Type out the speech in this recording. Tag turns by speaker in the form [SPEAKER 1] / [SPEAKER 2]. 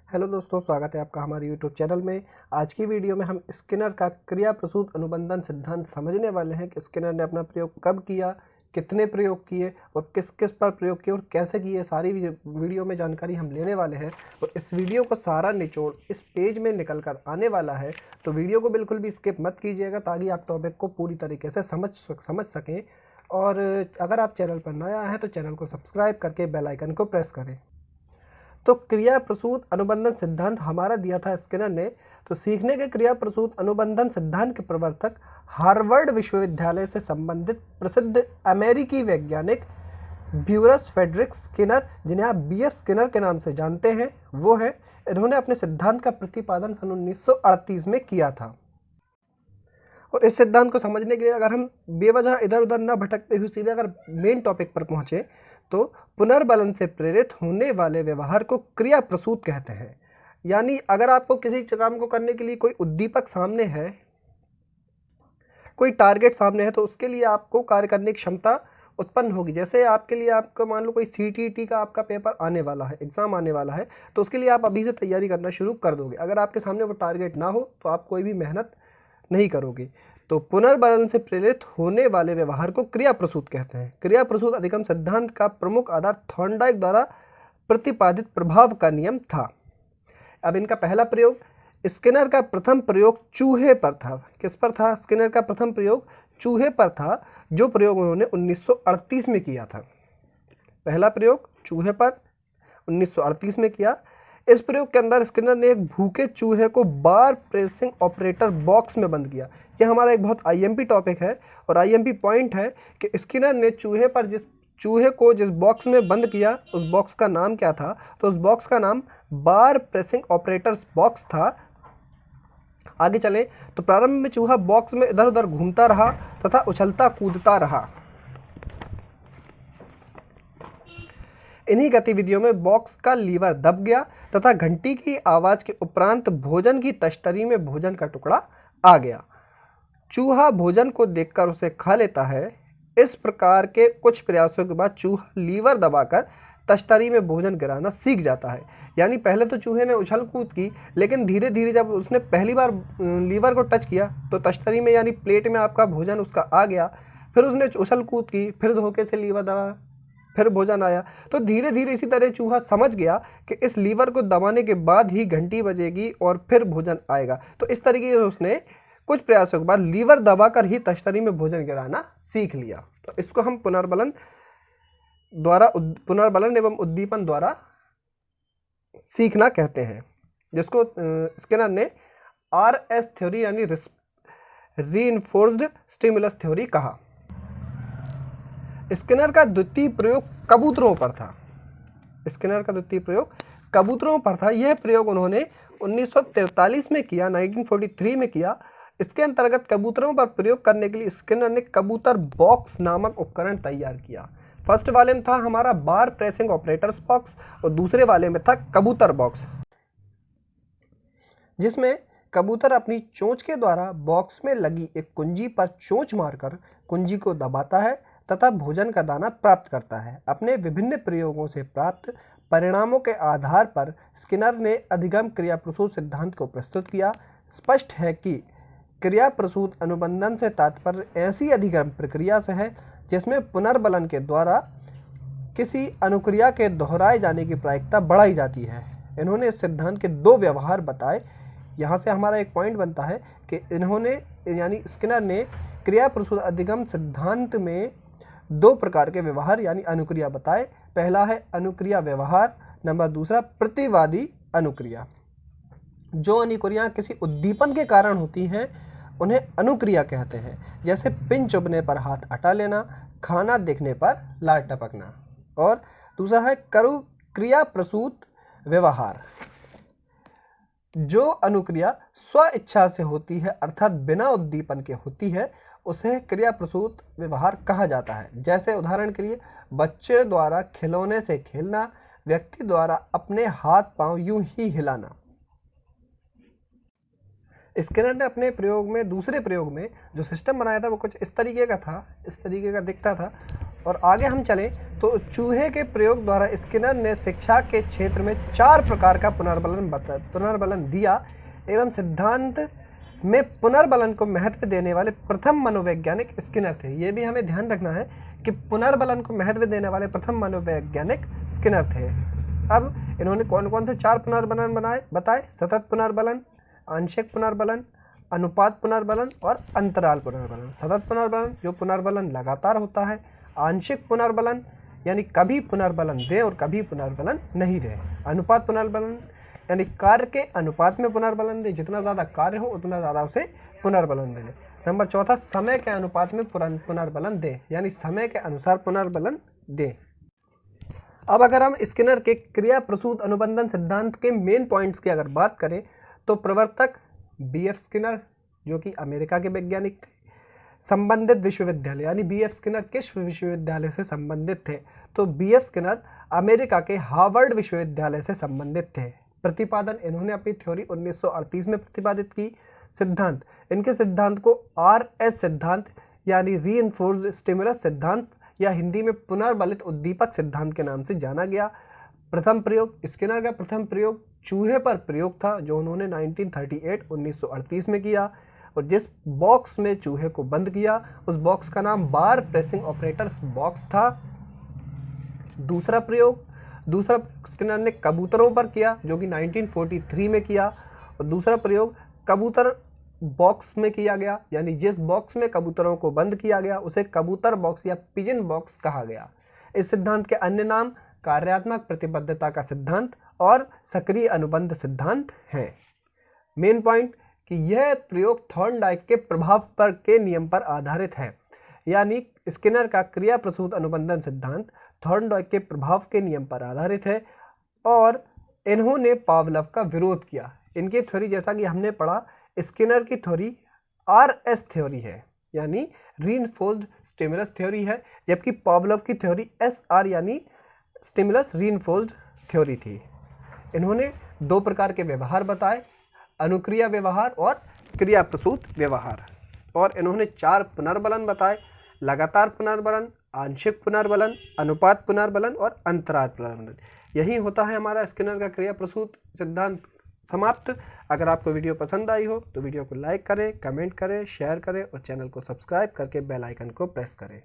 [SPEAKER 1] Hello दोस्तों, स्वागत है आपका हमारे यूट्यूब चैनल में। आज की वीडियो में हम स्किनर का क्रिया प्रसूत अनुबंधन सिद्धांत समझने वाले हैं कि स्किनर ने अपना प्रयोग कब किया, कितने प्रयोग किए और किस किस पर प्रयोग किए और कैसे किए, सारी वीडियो में जानकारी हम लेने वाले हैं। और इस वीडियो को सारा निचोड़ इस पेज में निकल कर आने वाला है, तो वीडियो को बिल्कुल भी स्किप मत कीजिएगा ताकि आप टॉपिक को पूरी तरीके से समझ सकें। और अगर आप चैनल पर नया हैं तो चैनल को सब्सक्राइब करके बेल आइकन को प्रेस करें। तो क्रिया प्रसूत अनुबंधन सिद्धांत हमारा दिया था स्किनर ने। तो सीखने के क्रिया प्रसूत अनुबंधन सिद्धांत के प्रवर्तक हार्वर्ड विश्वविद्यालय से संबंधित प्रसिद्ध अमेरिकी वैज्ञानिक ब्यूरस फ्रेडरिक स्किनर, जिन्हें आप BF स्किनर के नाम से जानते हैं, वो है। इन्होंने अपने सिद्धांत का प्रतिपादन सन 1938 में किया था। और इस सिद्धांत को समझने के लिए अगर हम बेवजह इधर उधर न भटकते हुए सीधे अगर मेन टॉपिक पर पहुंचे, तो पुनर्बलन से प्रेरित होने वाले व्यवहार को क्रिया प्रसूत कहते हैं। यानी अगर आपको किसी काम को करने के लिए कोई उद्दीपक सामने है, कोई टारगेट सामने है, तो उसके लिए आपको कार्य करने की क्षमता उत्पन्न होगी। जैसे आपके लिए आपको मान लो कोई CTT का आपका पेपर आने वाला है, एग्जाम आने वाला है, तो उसके लिए आप अभी से तैयारी करना शुरू कर दोगे। अगर आपके सामने वो टारगेट ना हो तो आप कोई भी मेहनत नहीं करोगे। तो पुनर्बलन से प्रेरित होने वाले व्यवहार को क्रिया प्रसूत कहते हैं। क्रिया प्रसूत अधिगम सिद्धांत का प्रमुख आधार थॉर्नडाइक द्वारा प्रतिपादित प्रभाव का नियम था। अब इनका पहला प्रयोग, स्किनर का प्रथम प्रयोग चूहे पर था। किस पर था? स्किनर का प्रथम प्रयोग चूहे पर था, जो प्रयोग उन्होंने 1938 में किया था। पहला प्रयोग चूहे पर 1938 में किया। इस प्रयोग के अंदर स्किनर ने एक भूखे चूहे को बार प्रेसिंग ऑपरेटर बॉक्स में बंद किया। यह हमारा एक बहुत IMP टॉपिक है और IMP पॉइंट है कि स्किनर ने चूहे को जिस बॉक्स में बंद किया, उस बॉक्स का नाम क्या था? तो उस बॉक्स का नाम बार प्रेसिंग ऑपरेटर्स बॉक्स था। आगे चलें तो प्रारंभ में चूहा बॉक्स में इधर उधर घूमता रहा तथा उछलता कूदता रहा। इन्हीं गतिविधियों में बॉक्स का लीवर दब गया तथा घंटी की आवाज के उपरांत भोजन की तश्तरी में भोजन का टुकड़ा आ गया। चूहा भोजन को देखकर उसे खा लेता है। इस प्रकार के कुछ प्रयासों के बाद चूहा लीवर दबाकर तश्तरी में भोजन गिराना सीख जाता है। यानी पहले तो चूहे ने उछल कूद की, लेकिन धीरे धीरे जब उसने पहली बार लीवर को टच किया तो तश्तरी में यानी प्लेट में आपका भोजन उसका आ गया। फिर उसने उछल कूद की, फिर धोखे से लीवर दबा, फिर भोजन आया। तो धीरे धीरे इसी तरह चूहा समझ गया कि इस लीवर को दबाने के बाद ही घंटी बजेगी और फिर भोजन आएगा। तो इस तरीके से उसने कुछ प्रयासों के बाद लीवर दबाकर ही तश्तरी में भोजन गिराना सीख लिया। तो इसको हम पुनर्बलन एवं उद्दीपन द्वारा सीखना कहते हैं, जिसको स्किनर ने RS थ्योरी यानी रीइंफोर्स्ड स्टिमुलस थ्योरी कहा। स्किनर का द्वितीय प्रयोग कबूतरों पर था। स्किनर का द्वितीय प्रयोग कबूतरों पर था। यह प्रयोग उन्होंने 1943 में किया, 1943 में किया। इसके अंतर्गत कबूतरों पर प्रयोग करने के लिए स्किनर ने कबूतर बॉक्स नामक उपकरण तैयार किया। फर्स्ट वाले में था हमारा बार प्रेसिंग ऑपरेटर्स बॉक्स और दूसरे वाले में था कबूतर बॉक्स, जिसमें कबूतर अपनी चोंच के द्वारा बॉक्स में लगी एक कुंजी पर चोंच मारकर कुंजी को दबाता है तथा भोजन का दाना प्राप्त करता है। अपने विभिन्न प्रयोगों से प्राप्त परिणामों के आधार पर स्किनर ने अधिगम क्रिया प्रसूत सिद्धांत को प्रस्तुत किया। स्पष्ट है कि क्रिया प्रसूत अनुबंधन से तात्पर्य ऐसी अधिगम प्रक्रिया से है जिसमें पुनर्बलन के द्वारा किसी अनुक्रिया के दोहराए जाने की प्रायिकता बढ़ाई जाती है। इन्होंने इस सिद्धांत के दो व्यवहार बताए। यहाँ से हमारा एक पॉइंट बनता है कि इन्होंने यानी स्किनर ने क्रिया प्रसूत अधिगम सिद्धांत में दो प्रकार के व्यवहार यानी अनुक्रिया बताए। पहला है अनुक्रिया व्यवहार, नंबर दूसरा प्रतिवादी अनुक्रिया। जो अनुक्रियाएं किसी उद्दीपन के कारण होती हैं उन्हें अनुक्रिया कहते हैं। जैसे पिन चुभने पर हाथ हटा लेना, खाना देखने पर लार टपकना। और दूसरा है क्रिया प्रसूत व्यवहार। जो अनुक्रिया स्व इच्छा से होती है अर्थात बिना उद्दीपन के होती है उसे क्रिया प्रसूत व्यवहार कहा जाता है। जैसे उदाहरण के लिए बच्चे द्वारा खिलौने से खेलना, व्यक्ति द्वारा अपने हाथ पांव यूं ही हिलाना। स्किनर ने अपने प्रयोग में दूसरे प्रयोग में जो सिस्टम बनाया था वो कुछ इस तरीके का था, इस तरीके का दिखता था। और आगे हम चलें तो चूहे के प्रयोग द्वारा स्किनर ने शिक्षा के क्षेत्र में 4 प्रकार का पुनर्बलन दिया एवं सिद्धांत में पुनर्बलन को महत्व देने वाले प्रथम मनोवैज्ञानिक स्किनर थे। ये भी हमें ध्यान रखना है कि पुनर्बलन को महत्व देने वाले प्रथम मनोवैज्ञानिक स्किनर थे। अब इन्होंने कौन कौन से 4 पुनर्बलन बताए? सतत पुनर्बलन, आंशिक पुनर्बलन, अनुपात पुनर्बलन और अंतराल पुनर्बलन। सतत पुनर्बलन जो पुनर्बलन लगातार होता है, आंशिक पुनर्बलन यानी कभी पुनर्बलन दे और कभी पुनर्बलन नहीं दे, अनुपात पुनर्बलन यानी कार्य के अनुपात में पुनर्बलन दे, जितना ज़्यादा कार्य हो उतना ज़्यादा उसे पुनर्बलन दे। नंबर चौथा, समय के अनुपात में पुनर्बलन दे यानी समय के अनुसार पुनर्बलन दे। अब अगर हम स्किनर के क्रिया प्रसूत अनुबंधन सिद्धांत के मेन पॉइंट्स की अगर बात करें तो प्रवर्तक BF स्किनर जो कि अमेरिका के वैज्ञानिक थे, संबंधित विश्वविद्यालय यानी BF स्किनर किस विश्वविद्यालय से संबंधित थे? तो BF स्किनर अमेरिका के हार्वर्ड विश्वविद्यालय से संबंधित थे। प्रतिपादन, इन्होंने अपनी थ्योरी 1938 में प्रतिपादित की। सिद्धांत, इनके सिद्धांत को RS सिद्धांत यानी रीइंफोर्स्ड स्टिमुलस सिद्धांत या हिंदी में पुनर्बलित उद्दीपक सिद्धांत के नाम से जाना गया। प्रथम प्रयोग, स्किनर का प्रथम प्रयोग चूहे पर प्रयोग था जो उन्होंने 1938 में किया और जिस बॉक्स में चूहे को बंद किया उस बॉक्स का नाम बार प्रेसिंग ऑपरेटर्स बॉक्स था। दूसरा प्रयोग स्किनर ने कबूतरों पर किया जो कि 1943 में किया और दूसरा प्रयोग कबूतर बॉक्स में किया गया यानी जिस बॉक्स में कबूतरों को बंद किया गया उसे कबूतर बॉक्स या पिजन बॉक्स कहा गया। इस सिद्धांत के अन्य नाम कार्यात्मक प्रतिबद्धता का सिद्धांत और सक्रिय अनुबंध सिद्धांत हैं। मेन पॉइंट कि यह प्रयोग थॉर्नडाइक के प्रभाव पर के नियम पर आधारित है यानी स्किनर का क्रिया प्रसूत अनुबंधन सिद्धांत थॉर्नडाइक के प्रभाव के नियम पर आधारित है और इन्होंने पावलव का विरोध किया। इनकी थ्योरी जैसा कि हमने पढ़ा, स्किनर की थ्योरी RS थ्योरी है यानी रीइंफोर्स्ड स्टिमुलस थ्योरी है, जबकि पावलव की थ्योरी SR यानी स्टिमुलस रीइंफोर्स्ड थ्योरी थी। इन्होंने 2 प्रकार के व्यवहार बताए, अनुक्रिया व्यवहार और क्रिया प्रसूत व्यवहार, और इन्होंने 4 पुनर्बलन बताए, लगातार पुनर्बलन, आंशिक पुनर्बलन, अनुपात पुनर्बलन और अंतराल पुनर्बलन। यही होता है हमारा स्किनर का क्रिया प्रसूत सिद्धांत समाप्त। अगर आपको वीडियो पसंद आई हो तो वीडियो को लाइक करें, कमेंट करें, शेयर करें और चैनल को सब्सक्राइब करके बेल आइकन को प्रेस करें।